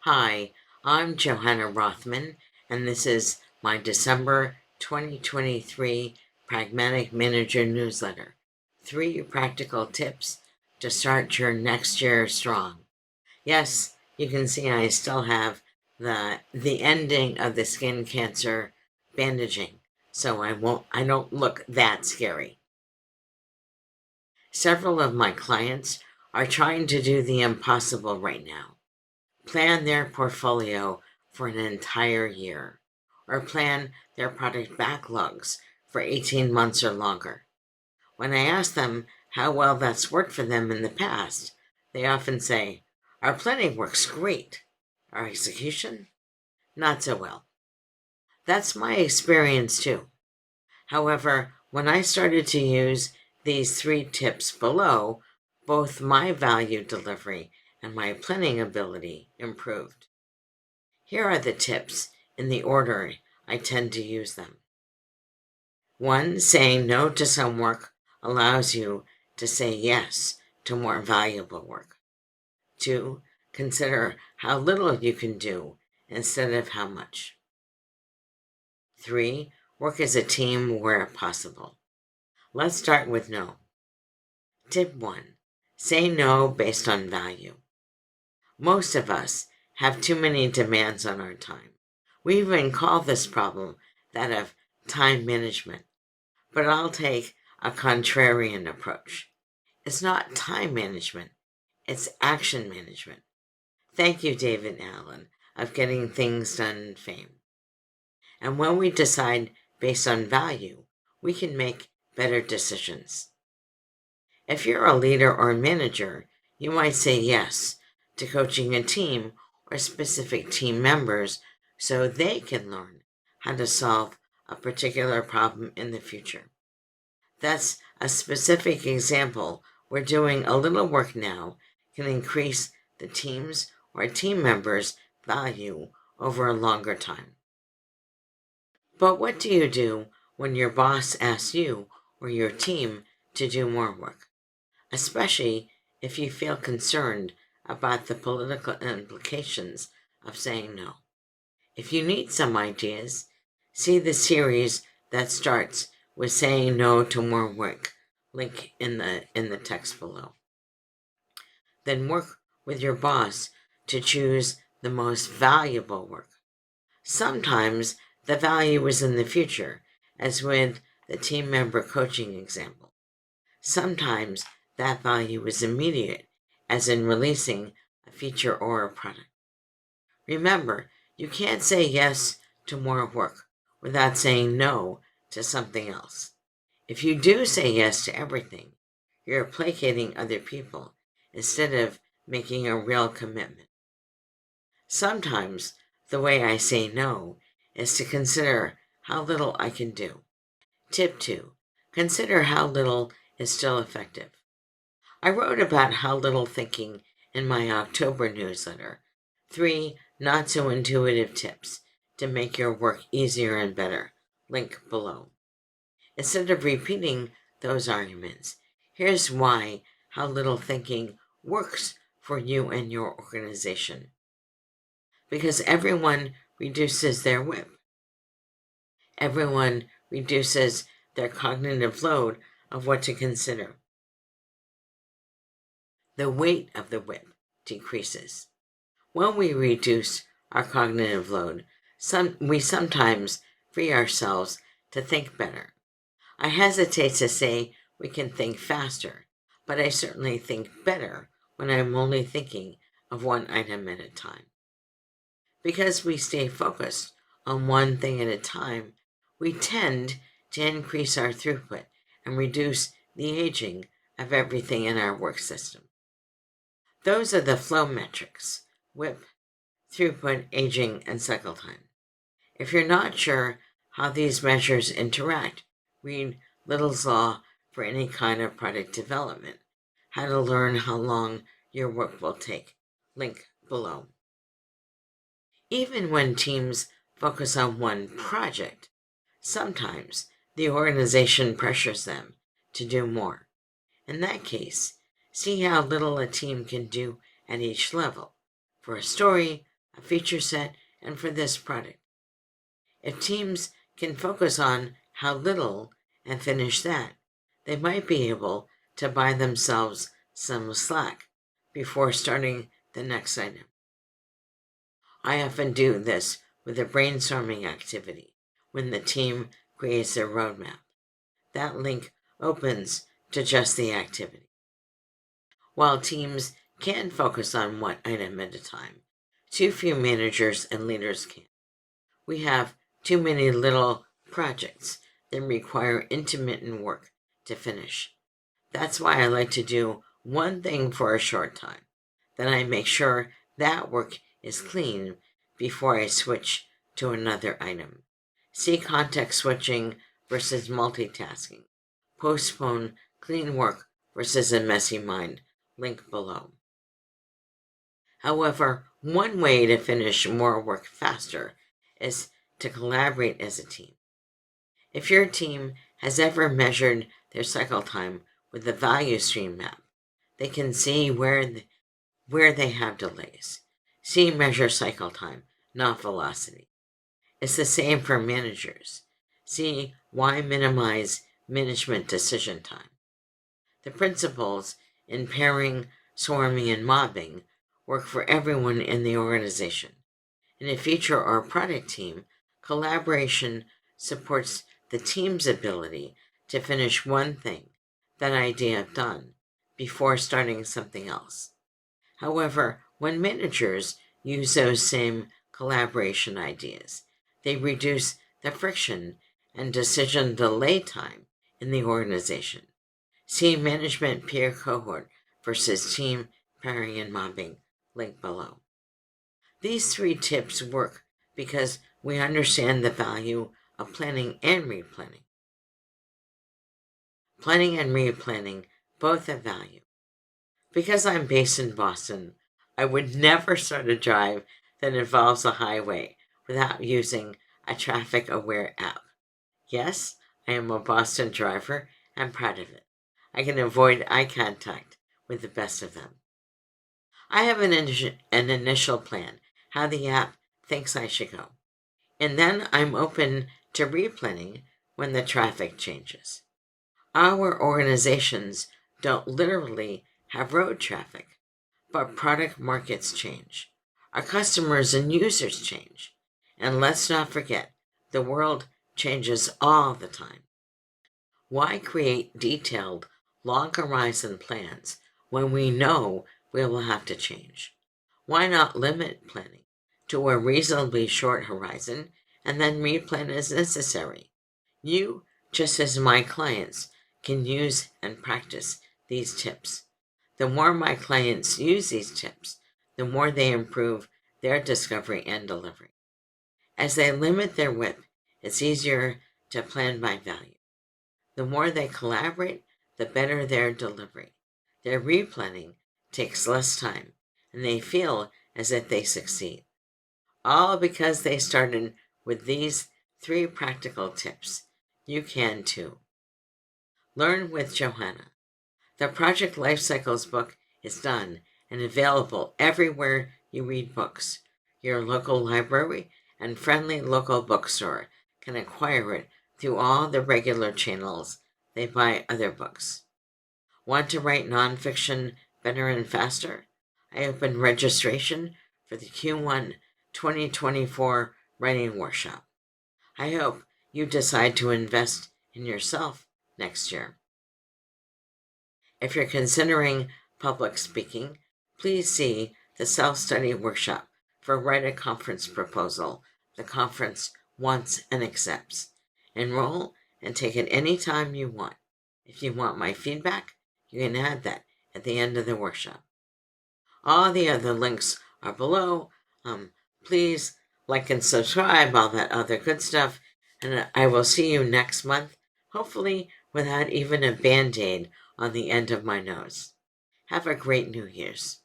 Hi, I'm Johanna Rothman, and this is my December 2023 Pragmatic Manager newsletter. 3 practical tips to start your next year strong. Yes, you can see I still have the ending of the skin cancer bandaging, so I don't look that scary. Several of my clients are trying to do the impossible right now. Plan their portfolio for an entire year, or plan their product backlogs for 18 months or longer. When I ask them how well that's worked for them in the past, they often say, "Our planning works great. Our execution? Not so well." That's my experience too. However, when I started to use these 3 tips below, both my value delivery and my planning ability improved. Here are the tips in the order I tend to use them. 1. Saying no to some work allows you to say yes to more valuable work. 2. Consider how little you can do instead of how much. 3. Work as a team where possible. Let's start with no. Tip 1. Say no based on value. Most of us have too many demands on our time. We even call this problem that of time management, but I'll take a contrarian approach. It's not time management, it's action management. Thank you, David Allen, of Getting Things Done fame. And when we decide based on value, we can make better decisions. If you're a leader or manager, you might say yes to coaching a team or specific team members so they can learn how to solve a particular problem in the future. That's a specific example where doing a little work now can increase the team's or team members' value over a longer time. But what do you do when your boss asks you or your team to do more work? Especially if you feel concerned about the political implications of saying no. If you need some ideas, see the series that starts with saying no to more work, link in the text below. Then work with your boss to choose the most valuable work. Sometimes the value is in the future, as with the team member coaching example. Sometimes that value is immediate, as in releasing a feature or a product. Remember, you can't say yes to more work without saying no to something else. If you do say yes to everything, you're placating other people instead of making a real commitment. Sometimes the way I say no is to consider how little I can do. Tip 2. Consider how little is still effective. I wrote about how little thinking in my October newsletter, 3 not-so-intuitive tips to make your work easier and better, link below. Instead of repeating those arguments, here's why how little thinking works for you and your organization. Because everyone reduces their whip. Everyone reduces their cognitive load of what to consider. The weight of the whip decreases. When we reduce our cognitive load, we sometimes free ourselves to think better. I hesitate to say we can think faster, but I certainly think better when I'm only thinking of one item at a time. Because we stay focused on one thing at a time, we tend to increase our throughput and reduce the aging of everything in our work system. Those are the flow metrics: WIP, throughput, aging, and cycle time. If you're not sure how these measures interact, read Little's Law for any kind of product development, how to learn how long your work will take, link below. Even when teams focus on one project, sometimes the organization pressures them to do more. In that case, see how little a team can do at each level: for a story, a a feature set, and for this product. If teams can focus on how little and finish that, they might be able to buy themselves some slack before starting the next item. I often do this with a brainstorming activity when the team creates their roadmap. That link opens to just the activity. While teams can focus on one item at a time, too few managers and leaders can. We have too many little projects that require intermittent work to finish. That's why I like to do one thing for a short time. Then I make sure that work is clean before I switch to another item. See context switching versus multitasking. Postpone clean work versus a messy mind. Link below. However, one way to finish more work faster is to collaborate as a team. If your team has ever measured their cycle time with the value stream map, they can see where they have delays. See measure cycle time, not velocity. It's the same for managers. See why minimize management decision time. The principles in pairing, swarming, and mobbing work for everyone in the organization. In a feature or product team, collaboration supports the team's ability to finish one thing, that idea done, before starting something else. However, when managers use those same collaboration ideas, they reduce the friction and decision delay time in the organization. See management peer cohort versus team pairing and mobbing, link below. These 3 tips work because we understand the value of planning and replanning. Planning and replanning both have value. Because I'm based in Boston, I would never start a drive that involves a highway without using a traffic-aware app. Yes, I am a Boston driver and proud of it. I can avoid eye contact with the best of them. I have an initial plan how the app thinks I should go, and then I'm open to replanning when the traffic changes. Our organizations don't literally have road traffic, but product markets change. Our customers and users change. And let's not forget, the world changes all the time. Why create detailed, long horizon plans when we know we will have to change? Why not limit planning to a reasonably short horizon and then replan as necessary? You, just as my clients, can use and practice these tips. The more my clients use these tips, the more they improve their discovery and delivery. As they limit their WIP, it's easier to plan by value. The more they collaborate, the better their delivery. Their replanning takes less time, and they feel as if they succeed. All because they started with these 3 practical tips. You can too. Learn with Johanna. The Project Life Cycles book is done and available everywhere you read books. Your local library and friendly local bookstore can acquire it through all the regular channels they buy other books. Want to write nonfiction better and faster? I opened registration for the Q1 2024 Writing Workshop. I hope you decide to invest in yourself next year. If you're considering public speaking, please see the self-study workshop for Write a Conference Proposal the conference wants and accepts. Enroll and take it any time you want. If you want my feedback, you can add that at the end of the workshop. All the other links are below. Please like and subscribe, all that other good stuff. And I will see you next month, hopefully without even a Band-Aid on the end of my nose. Have a great New Year's.